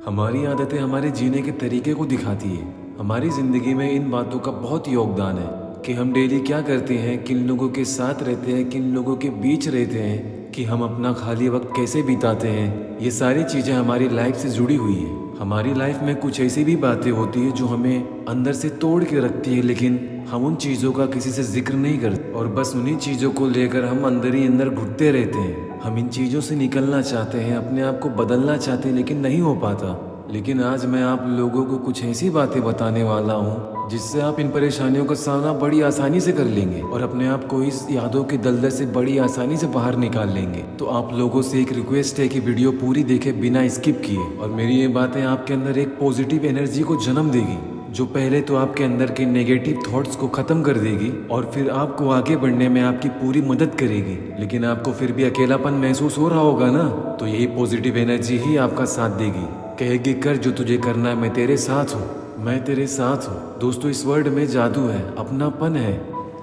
हमारी आदतें हमारे जीने के तरीके को दिखाती है। हमारी ज़िंदगी में इन बातों का बहुत योगदान है कि हम डेली क्या करते हैं, किन लोगों के साथ रहते हैं, किन लोगों के बीच रहते हैं, कि हम अपना खाली वक्त कैसे बिताते हैं। ये सारी चीज़ें हमारी लाइफ से जुड़ी हुई है। हमारी लाइफ में कुछ ऐसी भी बातें होती है जो हमें अंदर से तोड़ के रखती है, लेकिन हम उन चीज़ों का किसी से जिक्र नहीं करते और बस उन्हीं चीज़ों को लेकर हम अंदर ही अंदर घुटते रहते हैं। हम इन चीज़ों से निकलना चाहते हैं, अपने आप को बदलना चाहते हैं, लेकिन नहीं हो पाता। लेकिन आज मैं आप लोगों को कुछ ऐसी बातें बताने वाला हूँ जिससे आप इन परेशानियों का सामना बड़ी आसानी से कर लेंगे और अपने आप को इस यादों के दलदल से बड़ी आसानी से बाहर निकाल लेंगे। तो आप लोगों से एक रिक्वेस्ट है कि वीडियो पूरी देखे बिना स्किप किए, और मेरी ये बातें आपके अंदर एक पॉजिटिव एनर्जी को जन्म देगी जो पहले तो आपके अंदर के नेगेटिव थॉट्स को ख़त्म कर देगी और फिर आपको आगे बढ़ने में आपकी पूरी मदद करेगी। लेकिन आपको फिर भी अकेलापन महसूस हो रहा होगा ना, तो यही पॉजिटिव एनर्जी ही आपका साथ देगी। कहेगी कर जो तुझे करना है, मैं तेरे साथ हूँ, मैं तेरे साथ हूँ। दोस्तों, इस वर्ड में जादू है, अपनापन है।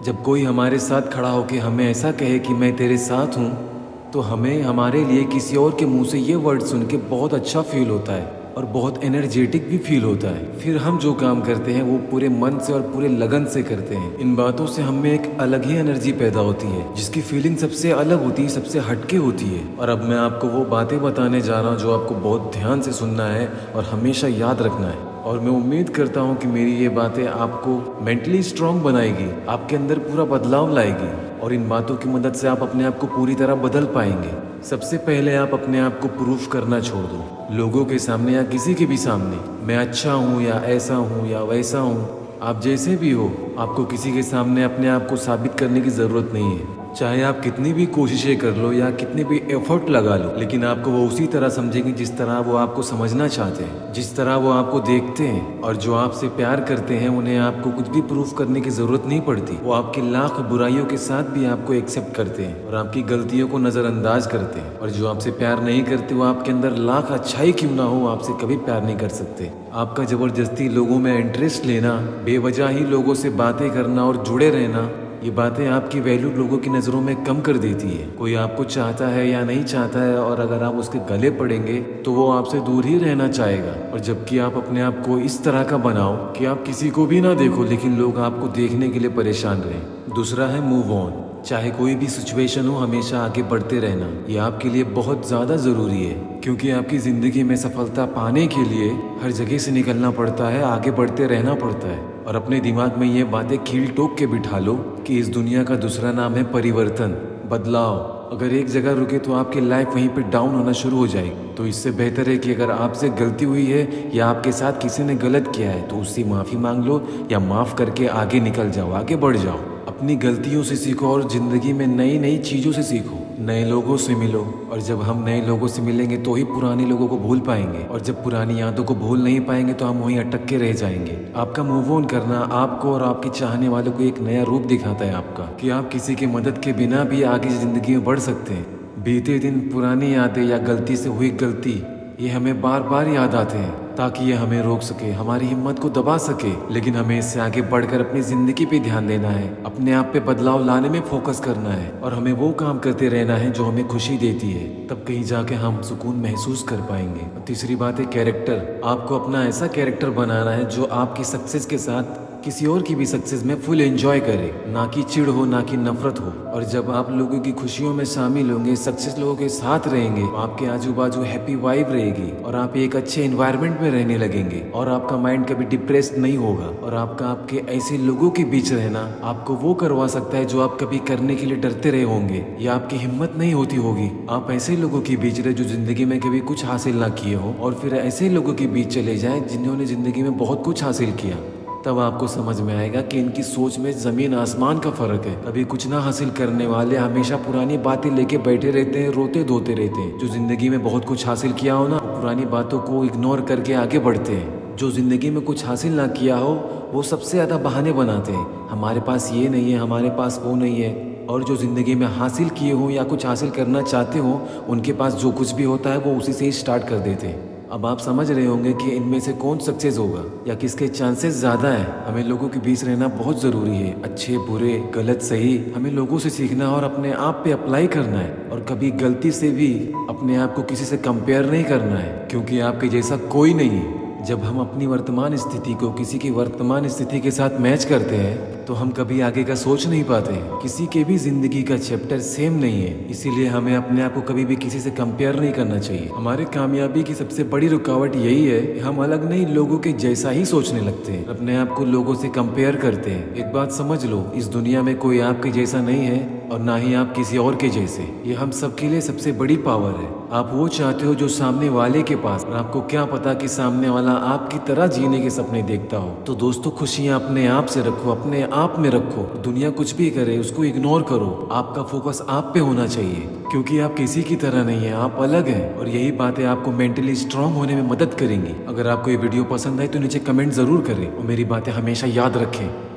जब कोई हमारे साथ खड़ा होकर हमें ऐसा कहे कि मैं तेरे साथ हूँ, तो हमें हमारे लिए किसी और के मुंह से ये वर्ड सुन के बहुत अच्छा फील होता है और बहुत एनर्जेटिक भी फील होता है। फिर हम जो काम करते हैं वो पूरे मन से और पूरे लगन से करते हैं। इन बातों से हमें एक अलग ही एनर्जी पैदा होती है जिसकी फीलिंग सबसे अलग होती है, सबसे हटके होती है। और अब मैं आपको वो बातें बताने जा रहा हूँ जो आपको बहुत ध्यान से सुनना है और हमेशा याद रखना है। और मैं उम्मीद करता हूँ कि मेरी ये बातें आपको मेंटली स्ट्रांग बनाएगी, आपके अंदर पूरा बदलाव लाएगी और इन बातों की मदद से आप अपने आप को पूरी तरह बदल पाएंगे। सबसे पहले आप अपने आप को प्रूफ करना छोड़ दो, लोगों के सामने या किसी के भी सामने। मैं अच्छा हूँ या ऐसा हूँ या वैसा हूँ, आप जैसे भी हो, आपको किसी के सामने अपने आप को साबित करने की ज़रूरत नहीं है। चाहे आप कितनी भी कोशिशें कर लो या कितने भी एफर्ट लगा लो, लेकिन आपको वो उसी तरह समझेंगे जिस तरह वो आपको समझना चाहते हैं, जिस तरह वो आपको देखते हैं। और जो आपसे प्यार करते हैं उन्हें आपको कुछ भी प्रूफ करने की ज़रूरत नहीं पड़ती। वो आपकी लाख बुराइयों के साथ भी आपको एक्सेप्ट करते हैं और आपकी गलतियों को नज़रअंदाज करते हैं। और जो आपसे प्यार नहीं करते वो आपके अंदर लाख अच्छाई क्यों ना हो, आपसे कभी प्यार नहीं कर सकते। आपका ज़बरदस्ती लोगों में इंटरेस्ट लेना, बेवजह ही लोगों से बातें करना और जुड़े रहना, ये बातें आपकी वैल्यू लोगों की नज़रों में कम कर देती है। कोई आपको चाहता है या नहीं चाहता है, और अगर आप उसके गले पड़ेंगे तो वो आपसे दूर ही रहना चाहेगा। और जबकि आप अपने आप को इस तरह का बनाओ कि आप किसी को भी ना देखो लेकिन लोग आपको देखने के लिए परेशान रहें। दूसरा है मूव ऑन। चाहे कोई भी सिचुएशन हो, हमेशा आगे बढ़ते रहना ये आपके लिए बहुत ज़्यादा ज़रूरी है, क्योंकि आपकी ज़िंदगी में सफलता पाने के लिए हर जगह से निकलना पड़ता है, आगे बढ़ते रहना पड़ता है। और अपने दिमाग में ये बातें खील ठोक के बिठा लो कि इस दुनिया का दूसरा नाम है परिवर्तन, बदलाव। अगर एक जगह रुके तो आपकी लाइफ वहीं पे डाउन होना शुरू हो जाएगी। तो इससे बेहतर है कि अगर आपसे गलती हुई है या आपके साथ किसी ने गलत किया है तो उससे माफ़ी मांग लो या माफ़ करके आगे निकल जाओ, आगे बढ़ जाओ। अपनी गलतियों से सीखो और ज़िंदगी में नई नई चीज़ों से सीखो, नए लोगों से मिलो। और जब हम नए लोगों से मिलेंगे तो ही पुराने लोगों को भूल पाएंगे, और जब पुरानी यादों को भूल नहीं पाएंगे तो हम वहीं अटक के रह जाएंगे। आपका मूव ऑन करना आपको और आपके चाहने वालों को एक नया रूप दिखाता है आपका, कि आप किसी की मदद के बिना भी आगे ज़िंदगी में बढ़ सकते हैं। बीते दिन, पुरानी यादें या गलती से हुई गलती, ये हमें बार बार याद आते हैं ताकि ये हमें रोक सके, हमारी हिम्मत को दबा सके। लेकिन हमें इससे आगे बढ़कर अपनी ज़िंदगी पे ध्यान देना है, अपने आप पे बदलाव लाने में फोकस करना है और हमें वो काम करते रहना है जो हमें खुशी देती है। तब कहीं जाके हम सुकून महसूस कर पाएंगे। और तीसरी बात है कैरेक्टर। आपको अपना ऐसा कैरेक्टर बनाना है जो आपकी सक्सेस के साथ किसी और की भी सक्सेस में फुल एंजॉय करे, ना कि चिढ़ हो, ना कि नफरत हो। और जब आप लोगों की खुशियों में शामिल होंगे, सक्सेस लोगों के साथ रहेंगे, आपके आजू बाजू हैप्पी वाइब रहेगी और आप एक अच्छे एनवायरनमेंट में रहने लगेंगे और आपका माइंड कभी डिप्रेस्ड नहीं होगा। और आपके ऐसे लोगों के बीच रहना आपको वो करवा सकता है जो आप कभी करने के लिए डरते रहे होंगे या आपकी हिम्मत नहीं होती होगी। आप ऐसे लोगों के बीच रहे जो जिंदगी में कभी कुछ हासिल ना किए हो, और फिर ऐसे लोगों के बीच चले जाएं जिन्होंने जिंदगी में बहुत कुछ हासिल किया। तब आपको समझ में आएगा कि इनकी सोच में ज़मीन आसमान का फ़र्क है। कभी कुछ ना हासिल करने वाले हमेशा पुरानी बातें लेके बैठे रहते हैं, रोते धोते रहते हैं। जो ज़िंदगी में बहुत कुछ हासिल किया हो ना, पुरानी बातों को इग्नोर करके आगे बढ़ते हैं। जो ज़िंदगी में कुछ हासिल ना किया हो वो सबसे ज़्यादा बहाने बनाते हैं, हमारे पास ये नहीं है, हमारे पास वो नहीं है। और जो ज़िंदगी में हासिल किए हो या कुछ हासिल करना चाहते हो, उनके पास जो कुछ भी होता है वो उसी से ही स्टार्ट कर देते हैं। अब आप समझ रहे होंगे कि इनमें से कौन सक्सेस होगा या किसके चांसेस ज़्यादा हैं। हमें लोगों के बीच रहना बहुत ज़रूरी है। अच्छे बुरे गलत सही हमें लोगों से सीखना और अपने आप पे अप्लाई करना है, और कभी गलती से भी अपने आप को किसी से कंपेयर नहीं करना है, क्योंकि आपके जैसा कोई नहीं है। जब हम अपनी वर्तमान स्थिति को किसी की वर्तमान स्थिति के साथ मैच करते हैं तो हम कभी आगे का सोच नहीं पाते हैं। किसी के भी जिंदगी का चैप्टर सेम नहीं है, इसीलिए हमें अपने आप को कभी भी किसी से कंपेयर नहीं करना चाहिए। हमारे कामयाबी की सबसे बड़ी रुकावट यही है कि हम अलग नहीं लोगों के जैसा ही सोचने लगते हैं, अपने आप को लोगों से कंपेयर करते हैं। एक बात समझ लो, इस दुनिया में कोई आपके जैसा नहीं है और ना ही आप किसी और के जैसे। ये हम सबके लिए सबसे बड़ी पावर है। आप वो चाहते हो जो सामने वाले के पास, और आपको क्या पता कि सामने वाला आपकी तरह जीने के सपने देखता हो। तो दोस्तों, खुशियां अपने आप से रखो, अपने आप में रखो। दुनिया कुछ भी करे उसको इग्नोर करो। आपका फोकस आप पे होना चाहिए, क्योंकि आप किसी की तरह नहीं है, आप अलग हैं। और यही बातें आपको मेंटली स्ट्रांग होने में मदद करेंगी। अगर आपको ये वीडियो पसंद आई तो नीचे कमेंट जरूर करें और मेरी बातें हमेशा याद रखें।